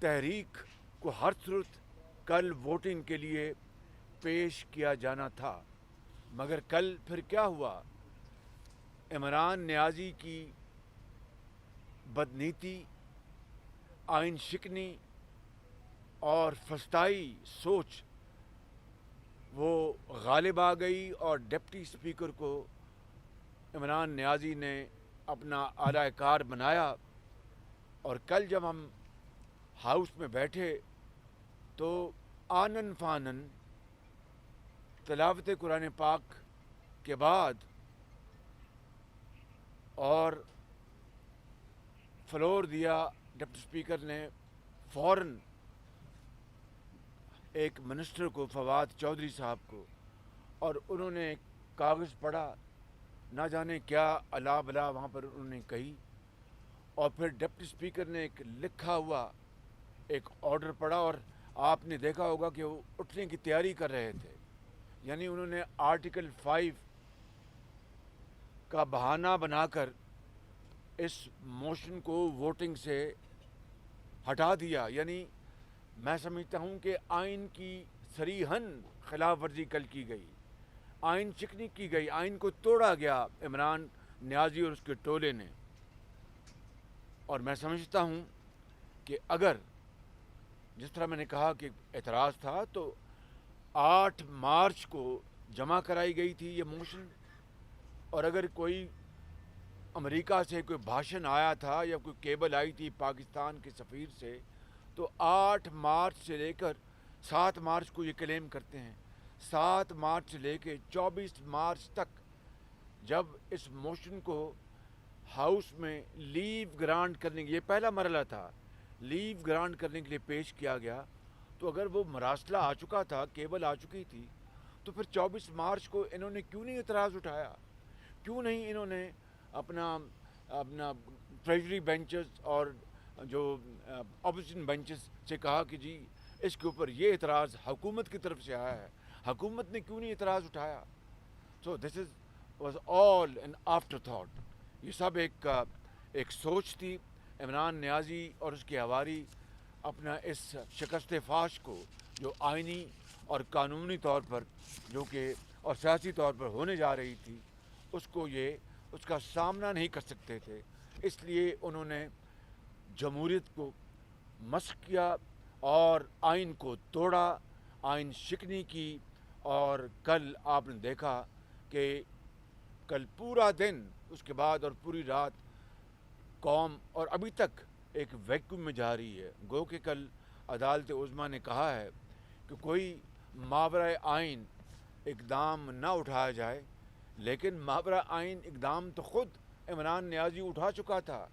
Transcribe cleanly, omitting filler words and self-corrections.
تحریک کو ہر صورت کل ووٹنگ کے لیے پیش کیا جانا تھا، مگر کل پھر کیا ہوا؟ عمران نیازی کی بدنیتی، آئین شکنی اور فسطائی سوچ وہ غالب آ گئی، اور ڈپٹی اسپیکر کو عمران نیازی نے اپنا اعلی کار بنایا۔ اور کل جب ہم ہاؤس میں بیٹھے تو آنن فانن تلاوت قرآن پاک کے بعد اور فلور دیا ڈپٹی اسپیکر نے فوراً ایک منسٹر کو، فواد چودھری صاحب کو، اور انہوں نے ایک کاغذ پڑھا، نہ جانے کیا الا بلا وہاں پر انہوں نے کہی، اور پھر ڈپٹی اسپیکر نے ایک لکھا ہوا ایک آرڈر پڑھا، اور آپ نے دیکھا ہوگا کہ وہ اٹھنے کی تیاری کر رہے تھے، یعنی انہوں نے آرٹیکل 5 کا بہانہ بنا کر اس موشن کو ووٹنگ سے ہٹا دیا۔ یعنی میں سمجھتا ہوں کہ آئین کی صریحاً خلاف ورزی کل کی گئی، آئین شکنی کی گئی، آئین کو توڑا گیا عمران نیازی اور اس کے ٹولے نے۔ اور میں سمجھتا ہوں کہ اگر جس طرح میں نے کہا کہ اعتراض تھا، تو 8 مارچ کو جمع کرائی گئی تھی یہ موشن، اور اگر کوئی امریکہ سے کوئی بھاشن آیا تھا یا کوئی کیبل آئی تھی پاکستان کے سفیر سے، تو 8 مارچ سے لے کر 7 مارچ کو یہ کلیم کرتے ہیں، 7 مارچ سے لے کے 24 مارچ تک جب اس موشن کو ہاؤس میں لیو گرانٹ کرنے کے، یہ پہلا مرحلہ تھا، لیو گرانٹ کرنے کے لیے پیش کیا گیا، تو اگر وہ مراسلہ آ چکا تھا، کیبل آ چکی تھی، تو پھر 24 مارچ کو انہوں نے کیوں نہیں اعتراض اٹھایا؟ کیوں نہیں انہوں نے اپنا اپنا ٹریجری بینچز اور جو اپوزیشن بینچز سے کہا کہ جی اس کے اوپر یہ اعتراض حکومت کی طرف سے آیا ہے، حکومت نے کیوں نہیں اعتراض اٹھایا؟ So this is was all and after that, یہ سب ایک سوچ تھی۔ عمران نیازی اور اس کی ہواری اپنا اس شکست فاش کو، جو آئینی اور قانونی طور پر جو کہ اور سیاسی طور پر ہونے جا رہی تھی، اس کا سامنا نہیں کر سکتے تھے، اس لیے انہوں نے جمہوریت کو مسخ کیا اور آئین کو توڑا، آئین شکنی کی۔ اور کل آپ نے دیکھا کہ کل پورا دن، اس کے بعد اور پوری رات قوم اور ابھی تک ایک ویکیوم میں جا رہی ہے۔ گو کہ کل عدالت عظمیٰ نے کہا ہے کہ کوئی ماورائے آئین اقدام نہ اٹھایا جائے، لیکن ماورائے آئین اقدام تو خود عمران نیازی اٹھا چکا تھا۔